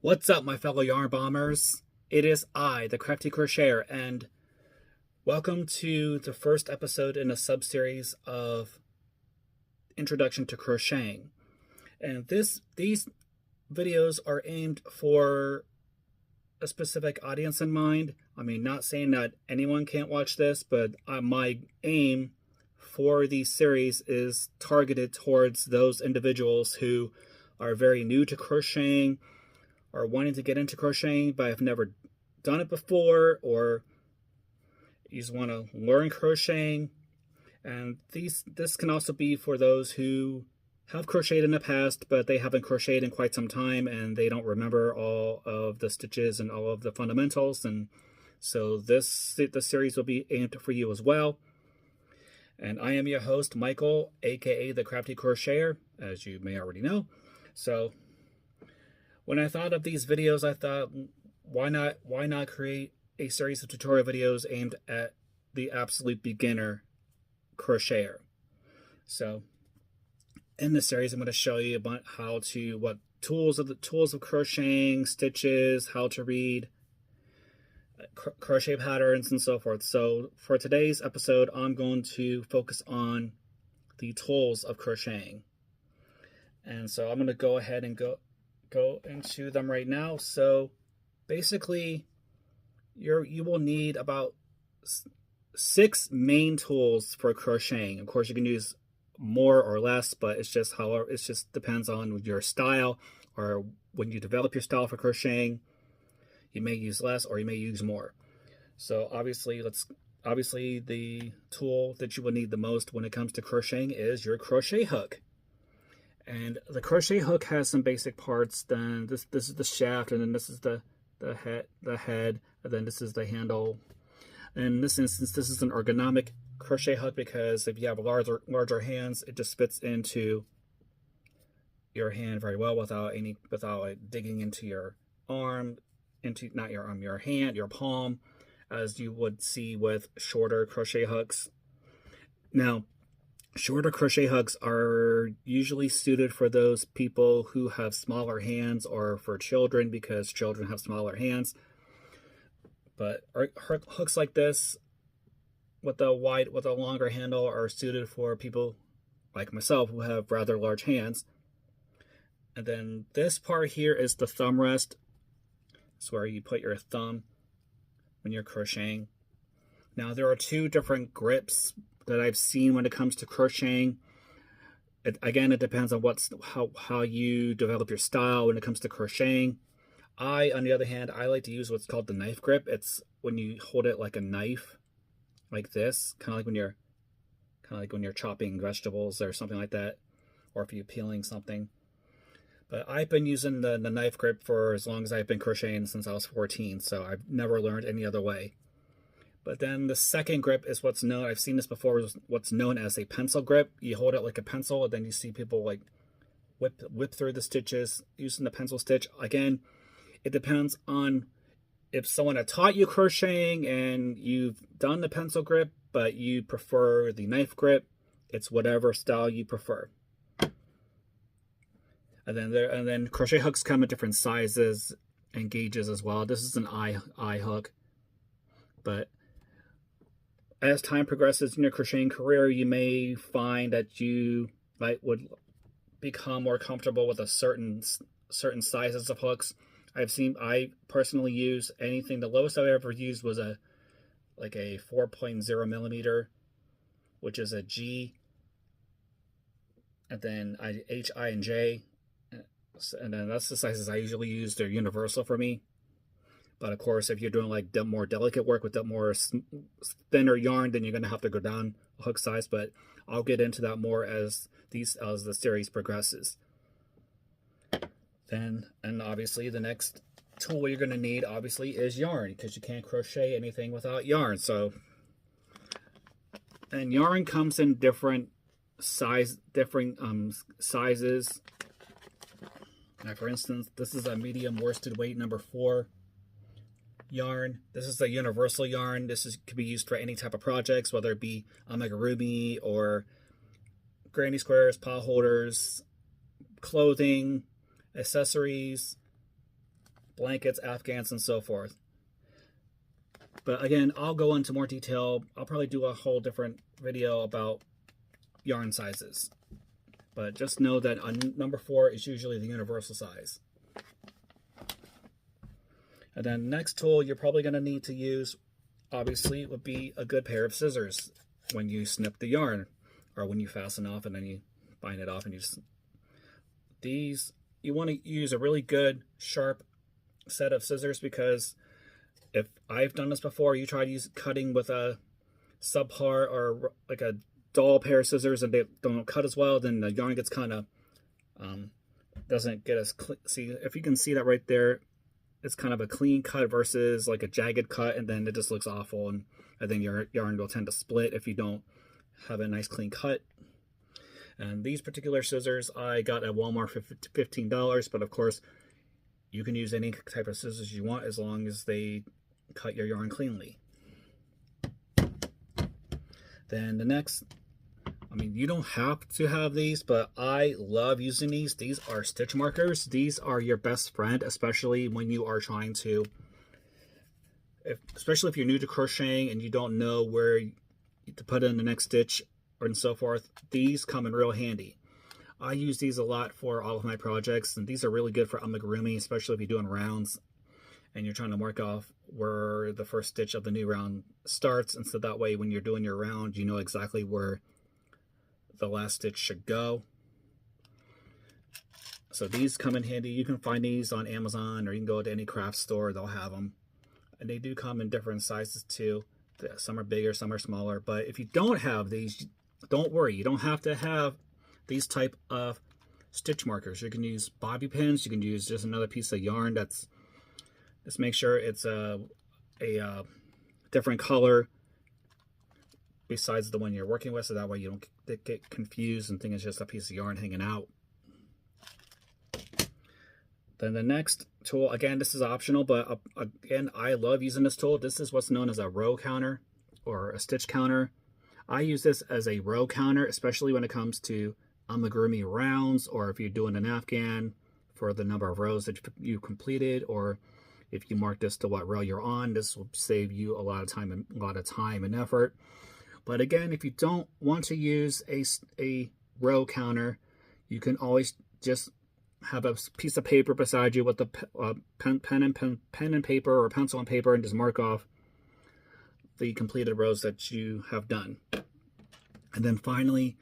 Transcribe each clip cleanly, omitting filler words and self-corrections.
What's up, my fellow yarn bombers? It is I, the Crafty Crocheter, and welcome to the first episode in a sub-series of Introduction to Crocheting. And these videos are aimed for a specific audience in mind. I mean, not saying that anyone can't watch this, but my aim for these series is targeted towards those individuals who are very new to crocheting, or wanting to get into crocheting but have never done it before, or you just want to learn crocheting. And this can also be for those who have crocheted in the past, but they haven't crocheted in quite some time and they don't remember all of the stitches and all of the fundamentals. And so the series will be aimed for you as well. And I am your host, Michael, aka the Crafty Crocheter, as you may already know. So when I thought of these videos, I thought, why not create a series of tutorial videos aimed at the absolute beginner crocheter? So in this series, I'm going to show you about what tools of crocheting, stitches, how to read crochet patterns, and so forth. So for today's episode, I'm going to focus on the tools of crocheting. And so I'm going to go ahead and go into them right now. So basically, you will need about 6 main tools for crocheting. Of course, you can use more or less, but it just depends on your style, or when you develop your style for crocheting, you may use less or you may use more. So obviously the tool that you will need the most when it comes to crocheting is your crochet hook. And the crochet hook has some basic parts. Then this is the shaft, and then this is the head, and then this is the handle. In this instance, this is an ergonomic crochet hook because if you have larger hands, it just fits into your hand very well without digging into your arm, your hand, your palm, as you would see with shorter crochet hooks. Now, shorter crochet hooks are usually suited for those people who have smaller hands, or for children because children have smaller hands. But hooks like this with a longer handle are suited for people like myself who have rather large hands. And then this part here is the thumb rest. It's where you put your thumb when you're crocheting. Now, there are 2 different grips that I've seen when it comes to crocheting. It depends on how you develop your style when it comes to crocheting. On the other hand, I like to use what's called the knife grip. It's when you hold it like a knife, like this, kind of like when you're chopping vegetables or something like that, or if you're peeling something. But I've been using the knife grip for as long as I've been crocheting, since I was 14, so I've never learned any other way. But then the second grip is I've seen this before, what's known as a pencil grip. You hold it like a pencil, and then you see people like whip through the stitches using the pencil stitch. Again, it depends on if someone had taught you crocheting and you've done the pencil grip, but you prefer the knife grip. It's whatever style you prefer. And then crochet hooks come in different sizes and gauges as well. This is an eye hook, but as time progresses in your crocheting career, you may find that you would become more comfortable with certain sizes of hooks. I personally use anything. The lowest I ever used was a 4.0 millimeter, which is a G, and then H, I, and J, and then that's the sizes I usually use. They're universal for me. But of course, if you're doing like more delicate work with more thinner yarn, then you're going to have to go down a hook size. But I'll get into that more as the series progresses. And obviously the next tool you're going to need obviously is yarn, because you can't crochet anything without yarn. And yarn comes in different sizes. Now, for instance, this is a medium worsted weight number 4 yarn. This is a universal yarn. Could be used for any type of projects, whether it be amigurumi or granny squares, pot holders, clothing, accessories, blankets, afghans, and so forth. But again, I'll go into more detail. I'll probably do a whole different video about yarn sizes. But just know that number 4 is usually the universal size. And then next tool you're probably going to need to use, obviously, would be a good pair of scissors when you snip the yarn, or when you fasten off and then you bind it off and these, you want to use a really good sharp set of scissors, because if I've done this before, you try to use cutting with a subpar or like a dull pair of scissors and they don't cut as well, then the yarn gets kind of doesn't get as clean. See, if you can see that right there, it's kind of a clean cut versus like a jagged cut, and then it just looks awful, and then your yarn will tend to split if you don't have a nice clean cut. And these particular scissors I got at Walmart for $15, but of course you can use any type of scissors you want as long as they cut your yarn cleanly. Then the next, I mean, you don't have to have these, but I love using these. These are stitch markers. These are your best friend, especially when you are trying to, especially if you're new to crocheting and you don't know where to put in the next stitch and so forth. These come in real handy. I use these a lot for all of my projects, and these are really good for amigurumi, especially if you're doing rounds and you're trying to mark off where the first stitch of the new round starts, and so that way when you're doing your round, you know exactly where the last stitch should go. So these come in handy. You can find these on Amazon, or you can go to any craft store, they'll have them. And they do come in different sizes too. Some are bigger, some are smaller. But if you don't have these, don't worry. You don't have to have these type of stitch markers. You can use bobby pins. You can use just another piece of yarn that's, just make sure it's a different color besides the one you're working with, so that way you don't get confused and think it's just a piece of yarn hanging out. Then the next tool, again, this is optional, but again, I love using this tool. This is what's known as a row counter or a stitch counter. I use this as a row counter, especially when it comes to amigurumi rounds, or if you're doing an afghan for the number of rows that you completed, or if you mark this to what row you're on. This will save you a lot of time and effort. But again, if you don't want to use a row counter, you can always just have a piece of paper beside you with the pen and paper, or pencil and paper, and just mark off the completed rows that you have done. And then finally,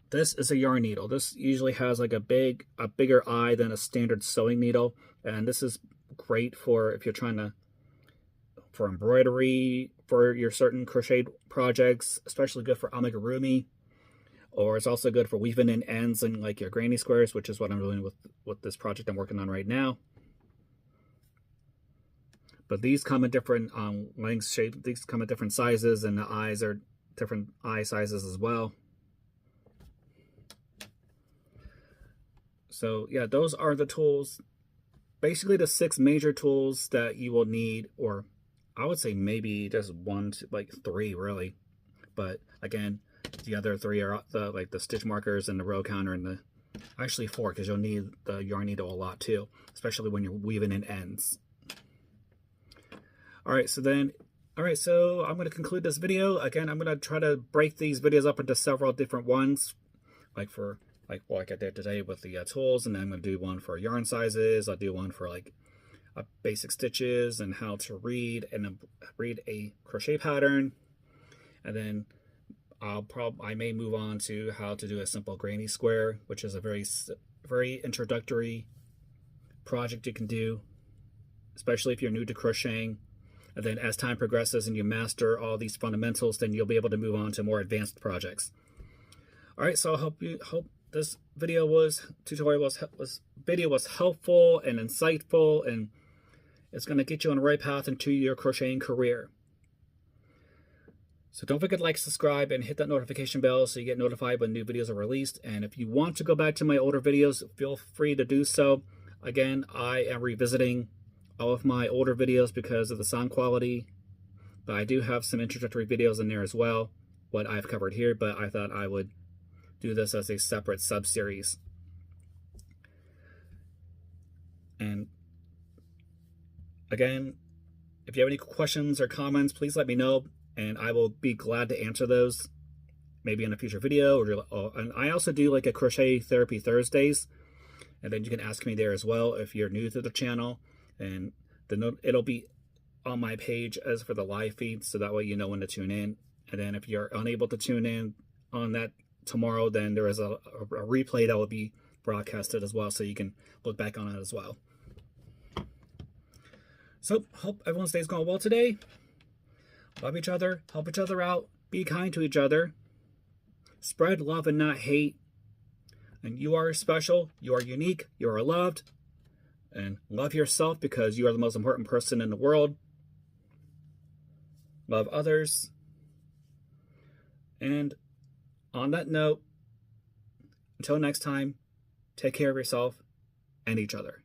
this is a yarn needle. This usually has like a bigger eye than a standard sewing needle, and this is great for if you're trying to, for embroidery, for your certain crochet projects, especially good for amigurumi. Or it's also good for weaving in ends and like your granny squares, which is what I'm doing with this project I'm working on right now. But these come in different lengths, shapes. These come in different sizes, and the eyes are different eye sizes as well. So yeah, those are the tools. Basically the 6 major tools that you will need, or I would say maybe just 1 to like 3 really. But again, the other 3 are the stitch markers and the row counter, and actually 4, because you'll need the yarn needle a lot too, especially when you're weaving in ends. Alright, so I'm going to conclude this video. Again, I'm going to try to break these videos up into several different ones, like I did today with the tools, and then I'm going to do one for yarn sizes. I'll do one for like basic stitches and how to read a crochet pattern, and then I may move on to how to do a simple granny square, which is a very introductory project you can do, especially if you're new to crocheting. And then as time progresses and you master all these fundamentals, then you'll be able to move on to more advanced projects. All right, so I hope this video was helpful and insightful, and it's going to get you on the right path into your crocheting career. So don't forget to like, subscribe, and hit that notification bell so you get notified when new videos are released. And if you want to go back to my older videos, feel free to do so. Again, I am revisiting all of my older videos because of the sound quality, but I do have some introductory videos in there as well, what I've covered here, but I thought I would do this as a separate sub-series. And Again, if you have any questions or comments, please let me know, and I will be glad to answer those, maybe in a future video. And I also do like a Crochet Therapy Thursdays, and then you can ask me there as well if you're new to the channel, and it'll be on my page as for the live feed, so that way you know when to tune in. And then if you're unable to tune in on that tomorrow, then there is a replay that will be broadcasted as well, so you can look back on it as well. So, hope everyone's day is going well today. Love each other, help each other out, be kind to each other, spread love and not hate. And you are special, you are unique, you are loved, and love yourself because you are the most important person in the world. Love others. And on that note, until next time, take care of yourself and each other.